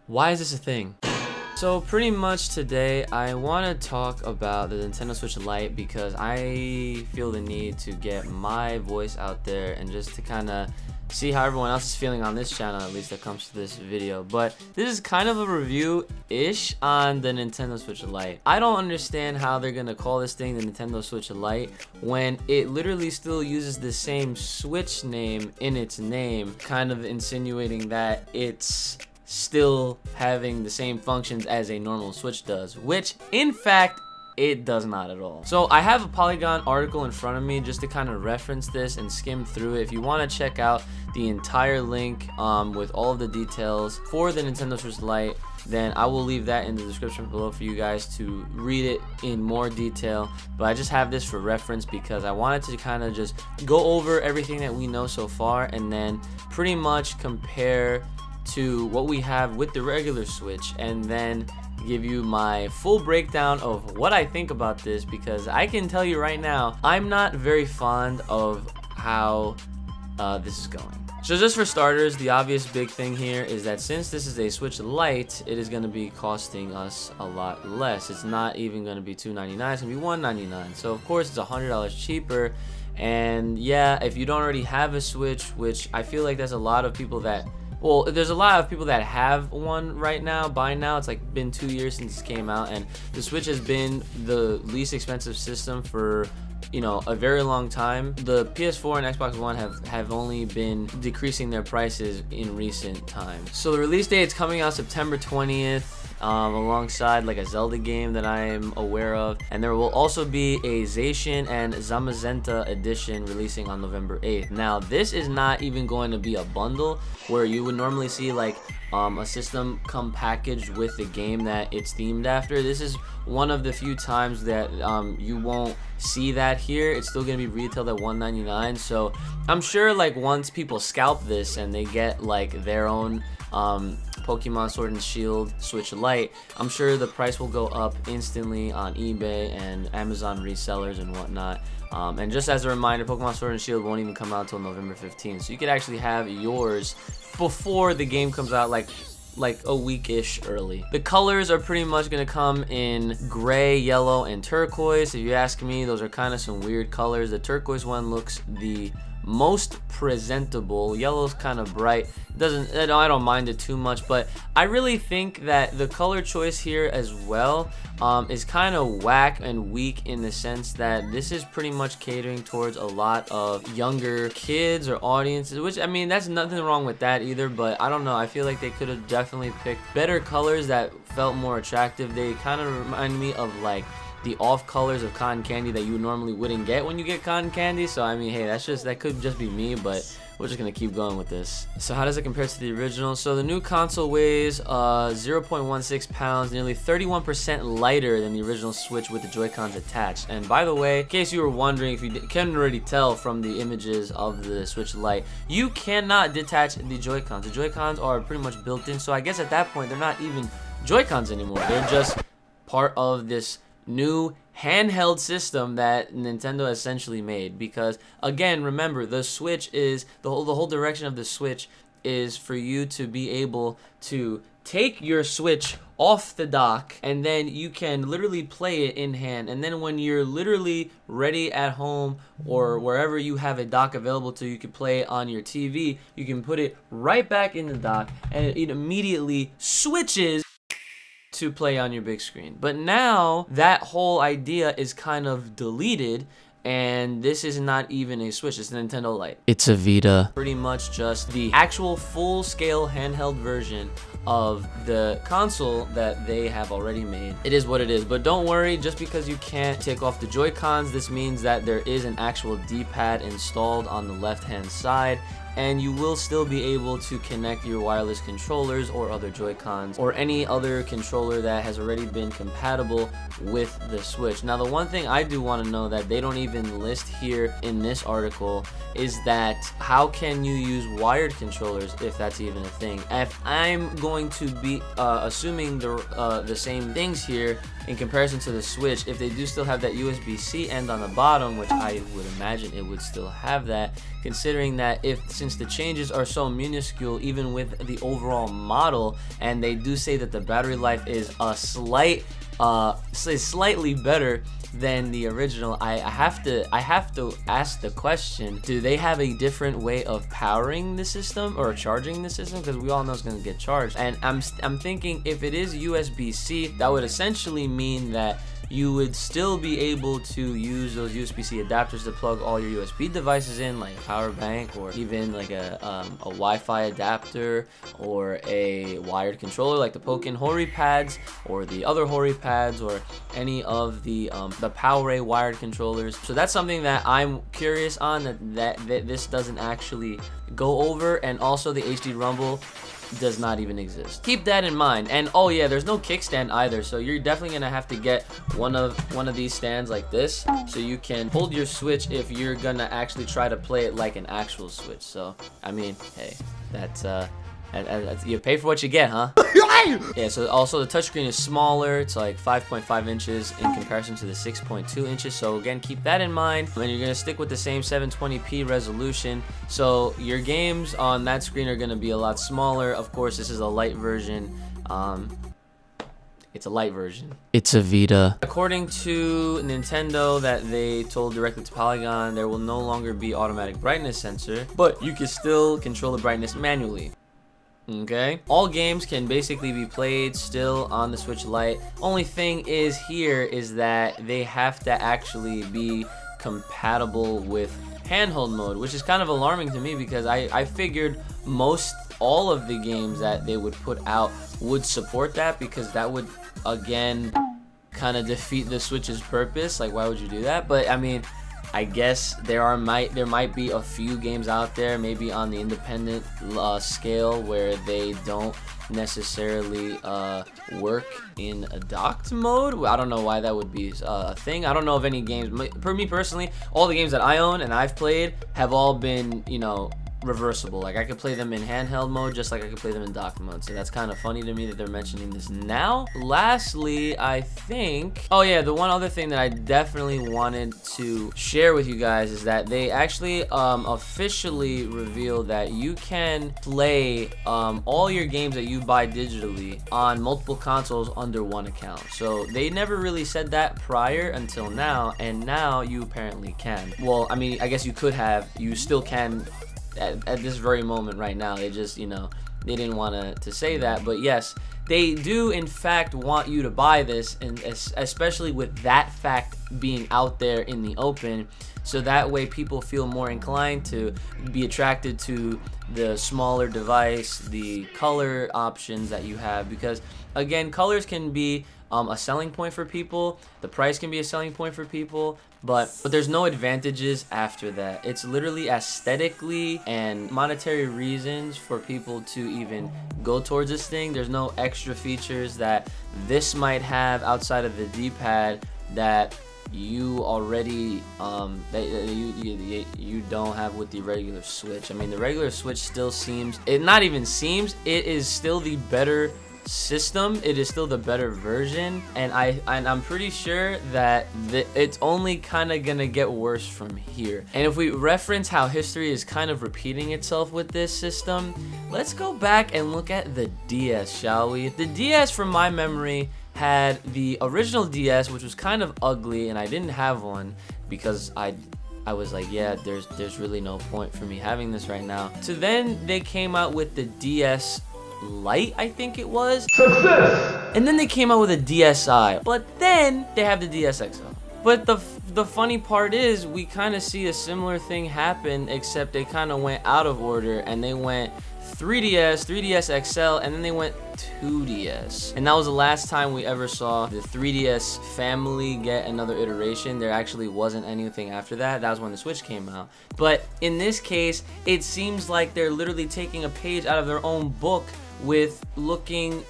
Why is this a thing? So pretty much today I want to talk about the Nintendo Switch Lite because I feel the need to get my voice out there and just to kind of see how everyone else is feeling on this channel, at least that comes to this video. But this is kind of a review-ish on the Nintendo Switch Lite. I don't understand how they're gonna call this thing the Nintendo Switch Lite when it literally still uses the same Switch name in its name, kind of insinuating that it's still having the same functions as a normal Switch does, which in fact it does not at all. So I have a Polygon article in front of me just to kind of reference this and skim through it. If you want to check out the entire link with all of the details for the Nintendo Switch Lite, then I will leave that in the description below for you guys to read it in more detail. But I just have this for reference because I wanted to kind of just go over everything that we know so far and then pretty much compare to what we have with the regular Switch, and then give you my full breakdown of what I think about this, because I can tell you right now I'm not very fond of how this is going. So just for starters, the obvious big thing here is that since this is a Switch Lite, it is going to be costing us a lot less. It's not even going to be $299, it's going to be $199. So of course it's $100 cheaper. And yeah, if you don't already have a Switch, which I feel like there's a lot of people that, well, there's a lot of people that have one right now, by now. It's like been 2 years since it came out, and the Switch has been the least expensive system for, you know, a very long time. The PS4 and Xbox One have only been decreasing their prices in recent times. So the release date is coming out September 20th. Alongside like a Zelda game that I am aware of, and there will also be a Zacian and Zennethe edition releasing on November 8th. Now this is not even going to be a bundle where you would normally see like a system come packaged with the game that it's themed after. This is one of the few times that you won't see that here. It's still gonna be retailed at $199. So I'm sure like once people scalp this and they get like their own Pokemon Sword and Shield Switch Lite, I'm sure the price will go up instantly on eBay and Amazon resellers and whatnot. And just as a reminder, Pokemon Sword and Shield won't even come out until November 15th, so you could actually have yours before the game comes out, like a week-ish early. The colors are pretty much gonna come in gray, yellow, and turquoise. If you ask me, those are kind of some weird colors. The turquoise one looks the most presentable. Yellow's kind of bright. I don't mind it too much, but I really think that the color choice here as well is kind of whack and weak in the sense that this is pretty much catering towards a lot of younger kids or audiences, which I mean, that's nothing wrong with that either, but I don't know, I feel like they could have definitely picked better colors that felt more attractive. They kind of remind me of like the off colors of cotton candy that you normally wouldn't get when you get cotton candy. So I mean, hey, that could just be me, but we're just gonna keep going with this. So how does it compare to the original? So the new console weighs 0.16 pounds, nearly 31% lighter than the original Switch with the Joy-Cons attached. And by the way, in case you were wondering, if you can't already tell from the images of the Switch Lite, you cannot detach the Joy-Cons. The Joy-Cons are pretty much built in, so I guess at that point they're not even Joy-Cons anymore. They're just part of this new handheld system that Nintendo essentially made. Because again, remember, the Switch is the whole direction of the Switch is for you to be able to take your Switch off the dock and then you can literally play it in hand, and then when you're literally ready at home or wherever you have a dock available to, you can play it on your TV, you can put it right back in the dock and it immediately switches to play on your big screen. But now that whole idea is kind of deleted, and this is not even a Switch, it's a Nintendo Lite. It's a Vita. Pretty much just the actual full-scale handheld version of the console that they have already made. It is what it is, but don't worry, just because you can't take off the Joy-Cons, this means that there is an actual D-pad installed on the left-hand side, and you will still be able to connect your wireless controllers or other Joy-Cons or any other controller that has already been compatible with the Switch. Now, the one thing I do want to know that they don't even list here in this article is that how can you use wired controllers if that's even a thing? If I'm going to be assuming the same things here in comparison to the Switch, if they do still have that USB-C end on the bottom, which I would imagine it would still have that, considering that since the changes are so minuscule even with the overall model, and they do say that the battery life is a slightly better than the original, I have to ask the question, do they have a different way of powering the system or charging the system? Because we all know it's going to get charged, and I'm thinking if it is USB-C, that would essentially mean that you would still be able to use those USB-C adapters to plug all your USB devices in, like a power bank, or even like a Wi-Fi adapter, or a wired controller like the Pokken Hori pads, or the other Hori pads, or any of the PowerA wired controllers. So that's something that I'm curious on, that this doesn't actually go over, and also the HD Rumble does not even exist. Keep that in mind. And oh yeah, there's no kickstand either, so you're definitely gonna have to get one of these stands like this, so you can hold your Switch if you're gonna actually try to play it like an actual Switch. So I mean, hey, that's you pay for what you get, huh? Yeah, so also the touchscreen is smaller. It's like 5.5 inches in comparison to the 6.2 inches. So again, keep that in mind. And you're gonna stick with the same 720p resolution. So your games on that screen are gonna be a lot smaller. Of course, this is a Lite version. It's a Lite version. It's a Vita. According to Nintendo, that they told directly to Polygon, there will no longer be automatic brightness sensor, but you can still control the brightness manually. Okay, all games can basically be played still on the Switch Lite. Only thing is here is that they have to actually be compatible with handheld mode, which is kind of alarming to me, because I figured all of the games that they would put out would support that, because that would again kind of defeat the Switch's purpose. Like, why would you do that? But I mean, I guess there might be a few games out there, maybe on the independent scale, where they don't necessarily work in a docked mode. I don't know why that would be a thing. I don't know of any games. For me personally, all the games that I own and I've played have all been, you know, reversible. Like, I could play them in handheld mode just like I could play them in docked mode. So that's kind of funny to me that they're mentioning this now. Lastly, I think, oh yeah, the one other thing that I definitely wanted to share with you guys is that they actually officially revealed that you can play all your games that you buy digitally on multiple consoles under one account. So they never really said that prior until now, and now you apparently can. Well, I mean, I guess you still can at this very moment right now. They just, you know, they didn't want to say that, but yes, they do in fact want you to buy this, and especially with that fact being out there in the open, so that way people feel more inclined to be attracted to the smaller device, the color options that you have, because again, colors can be a selling point for people, the price can be a selling point for people, but there's no advantages after that. It's literally aesthetically and monetary reasons for people to even go towards this thing. There's no extra features that this might have outside of the D-pad that you already you don't have with the regular Switch. I mean, the regular Switch still seems, it is still the better system. It is still the better version, and I'm pretty sure that it's only kind of gonna get worse from here. And if we reference how history is kind of repeating itself with this system, let's go back and look at the DS, shall we? The DS, from my memory, had the original DS, which was kind of ugly, and I didn't have one because I was like, yeah, there's really no point for me having this right now. So then they came out with the DS Lite, I think it was. Success! And then they came out with a DSi, but then they have the DSXL. But the funny part is, we kind of see a similar thing happen, except they kind of went out of order, and they went 3DS, 3DS XL, and then they went 2DS. And that was the last time we ever saw the 3DS family get another iteration. There actually wasn't anything after that. That was when the Switch came out. But in this case, it seems like they're literally taking a page out of their own book with looking,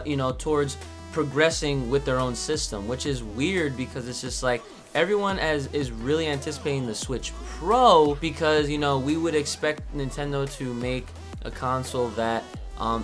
you know, towards progressing with their own system, which is weird, because it's just like everyone is really anticipating the Switch Pro, because, you know, we would expect Nintendo to make a console that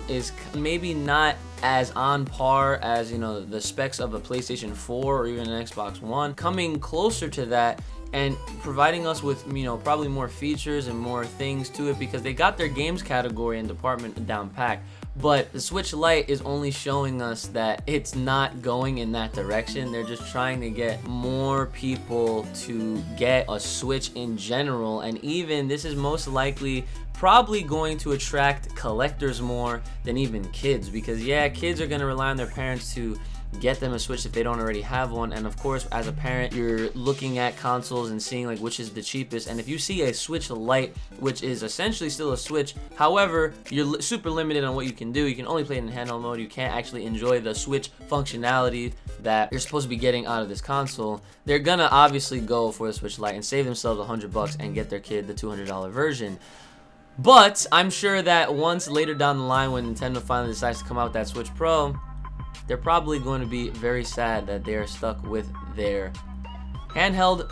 is maybe not as on par as, you know, the specs of a PlayStation 4 or even an Xbox One. Coming closer to that and providing us with, you know, probably more features and more things to it, because they got their games category and department down packed. But the Switch Lite is only showing us that it's not going in that direction. They're just trying to get more people to get a Switch in general, and even this is most likely probably going to attract collectors more than even kids, because yeah, kids are going to rely on their parents to get them a Switch if they don't already have one. And of course, as a parent, you're looking at consoles and seeing like which is the cheapest, and if you see a Switch Lite, which is essentially still a Switch, however, you're super limited on what you can do. You can only play it in handheld mode. You can't actually enjoy the Switch functionality that you're supposed to be getting out of this console. They're gonna obviously go for the Switch Lite and save themselves $100 and get their kid the $200 version. But I'm sure that once later down the line, when Nintendo finally decides to come out with that Switch Pro, they're probably going to be very sad that they are stuck with their handheld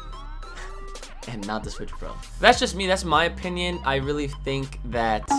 and not the Switch Pro. That's just me. That's my opinion. I really think that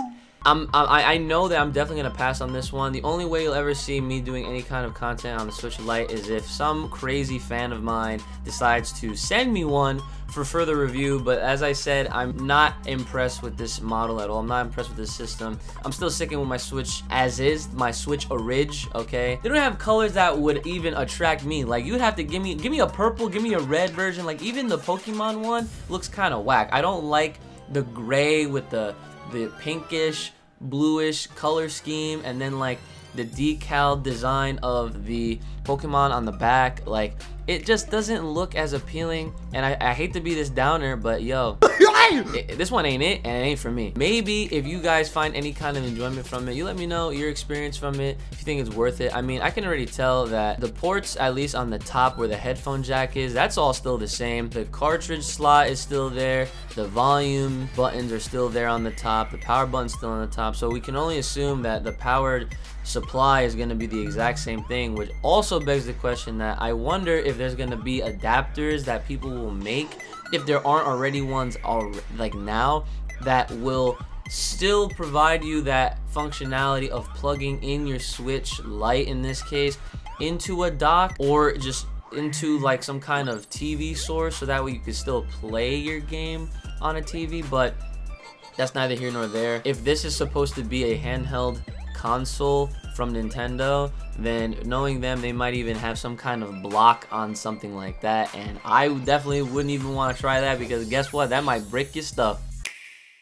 I know that I'm definitely gonna pass on this one. The only way you'll ever see me doing any kind of content on the Switch Lite is if some crazy fan of mine decides to send me one for further review. But as I said, I'm not impressed with this model at all. I'm not impressed with this system. I'm still sticking with my Switch as is, my Switch Orig. Okay, they don't have colors that would even attract me. Like, you'd have to give me a purple, give me a red version. Like, even the Pokemon one looks kind of whack. I don't like the gray with the pinkish bluish color scheme, and then like the decal design of the Pokemon on the back. Like, it just doesn't look as appealing, and I hate to be this downer, but yo, this one ain't it, and it ain't for me. Maybe if you guys find any kind of enjoyment from it, you let me know your experience from it, if you think it's worth it. I mean, I can already tell that the ports, at least on the top where the headphone jack is, that's all still the same. The cartridge slot is still there, the volume buttons are still there on the top, the power button's still on the top, so we can only assume that the powered supply is going to be the exact same thing, which also begs the question that I wonder if there's going to be adapters that people will make, if there aren't already ones like now, that will still provide you that functionality of plugging in your Switch Lite, in this case, into a dock, or just into like some kind of TV source, so that way you can still play your game on a TV. But that's neither here nor there. If this is supposed to be a handheld console from Nintendo, then knowing them, they might even have some kind of block on something like that, and I definitely wouldn't even want to try that, because guess what, that might break your stuff.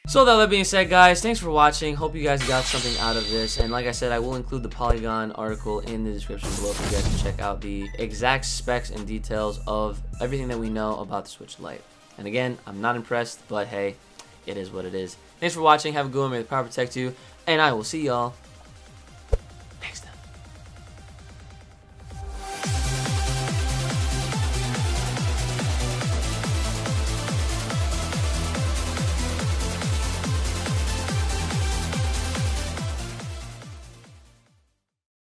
So that being said, guys, thanks for watching. Hope you guys got something out of this, and like I said, I will include the Polygon article in the description below for you guys to check out the exact specs and details of everything that we know about the Switch Lite. And again, I'm not impressed, but hey, it is what it is. Thanks for watching. Have a good one. May the power protect you, and I will see y'all